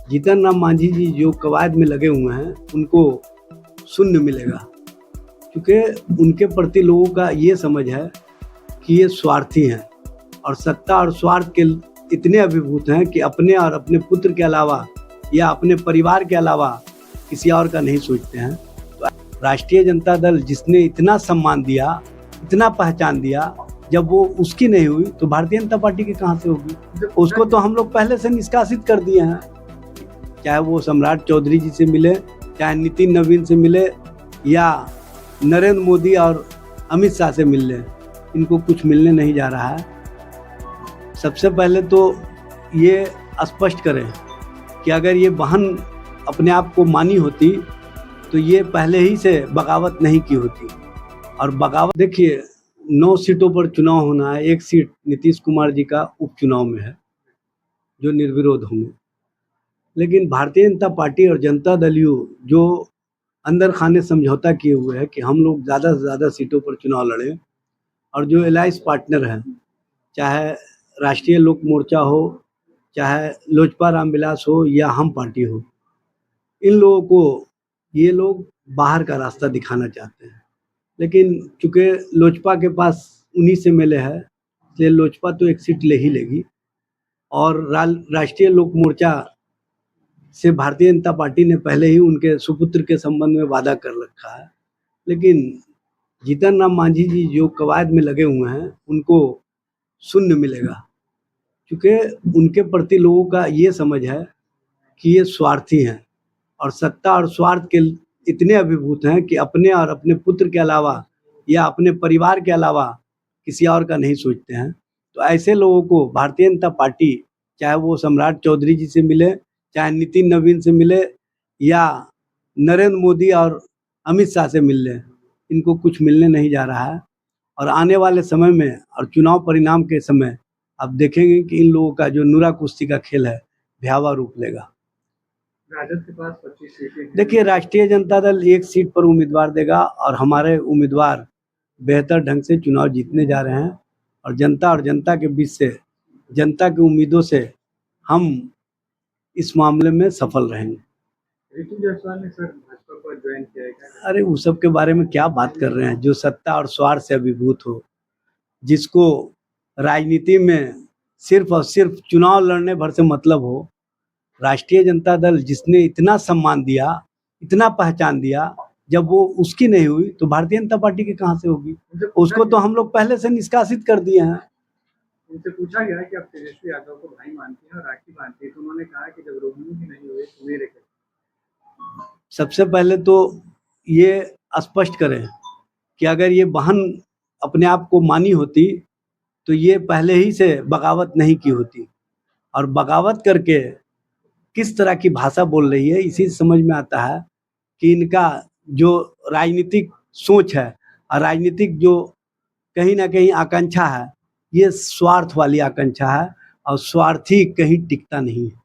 जीतन राम मांझी जी जो कवायद में लगे हुए हैं उनको शून्य मिलेगा, क्योंकि उनके प्रति लोगों का ये समझ है कि ये स्वार्थी हैं और सत्ता और स्वार्थ के इतने अभिभूत हैं कि अपने और अपने पुत्र के अलावा या अपने परिवार के अलावा किसी और का नहीं सोचते हैं। तो राष्ट्रीय जनता दल जिसने इतना सम्मान दिया, इतना पहचान दिया, जब वो उसकी नहीं हुई तो भारतीय जनता पार्टी की कहाँ से होगी? उसको तो हम लोग पहले से निष्कासित कर दिए हैं। चाहे वो सम्राट चौधरी जी से मिले, चाहे नितिन नवीन से मिले या नरेंद्र मोदी और अमित शाह से मिल ले, इनको कुछ मिलने नहीं जा रहा है। सबसे पहले तो ये स्पष्ट करें कि अगर ये बहन अपने आप को मानी होती तो ये पहले ही से बगावत नहीं की होती। और बगावत देखिए, 9 सीटों पर चुनाव होना है, 1 सीट नीतीश कुमार जी का उपचुनाव में है जो निर्विरोध होंगे। लेकिन भारतीय जनता पार्टी और जनता दल यू जो अंदर खाने समझौता किए हुए हैं कि हम लोग ज़्यादा से ज़्यादा सीटों पर चुनाव लड़ें, और जो अलायंस पार्टनर हैं, चाहे राष्ट्रीय लोक मोर्चा हो, चाहे लोजपा रामविलास हो या हम पार्टी हो, इन लोगों को ये लोग बाहर का रास्ता दिखाना चाहते हैं। लेकिन चूँकि लोजपा के पास 19 एमएलए है, इसलिए लोजपा तो 1 सीट ले ही लेगी। और राष्ट्रीय लोक मोर्चा से भारतीय जनता पार्टी ने पहले ही उनके सुपुत्र के संबंध में वादा कर रखा है। लेकिन जीतन राम मांझी जी जो कवायद में लगे हुए हैं उनको शून्य मिलेगा, क्योंकि उनके प्रति लोगों का ये समझ है कि ये स्वार्थी हैं और सत्ता और स्वार्थ के इतने अभिभूत हैं कि अपने और अपने पुत्र के अलावा या अपने परिवार के अलावा किसी और का नहीं सोचते हैं। तो ऐसे लोगों को भारतीय जनता पार्टी, चाहे वो सम्राट चौधरी जी से मिले, चाहे नितिन नवीन से मिले या नरेंद्र मोदी और अमित शाह से मिल ले, इनको कुछ मिलने नहीं जा रहा है। और आने वाले समय में और चुनाव परिणाम के समय आप देखेंगे कि इन लोगों का जो नूरा कुश्ती का खेल है भयावह रूप लेगा। राजद के पास 25 सीटें हैं। देखिए, राष्ट्रीय जनता दल 1 सीट पर उम्मीदवार देगा और हमारे उम्मीदवार बेहतर ढंग से चुनाव जीतने जा रहे हैं और जनता के बीच से, जनता की उम्मीदों से हम इस मामले में सफल रहेंगे। रितु जायसवाल ने सर भाजपा को ज्वाइन किया है क्या? अरे उस सब के बारे में क्या बात कर रहे हैं? जो सत्ता और स्वार्थ से अभिभूत हो, जिसको राजनीति में सिर्फ और सिर्फ चुनाव लड़ने भर से मतलब हो, राष्ट्रीय जनता दल जिसने इतना सम्मान दिया, इतना पहचान दिया, जब वो उसकी नहीं हुई तो भारतीय जनता पार्टी की कहाँ से होगी? उसको तो हम लोग पहले से निष्कासित कर दिए हैं। उनसे पूछा गया कि आप तेजस्वी यादव को भाई मानती हैं और राखी बांधती हैं, तो उन्होंने कहा कि जब रोहिणी ही नहीं हुए तो मेरे कैसे? सबसे पहले तो ये स्पष्ट करें कि अगर ये बहन अपने आप को मानी होती तो ये पहले ही से बगावत नहीं की होती। और बगावत करके किस तरह की भाषा बोल रही है, इसी से समझ में आता है कि इनका जो राजनीतिक सोच है और राजनीतिक जो कहीं ना कहीं आकांक्षा है, ये स्वार्थ वाली आकांक्षा है और स्वार्थी कहीं टिकता नहीं है।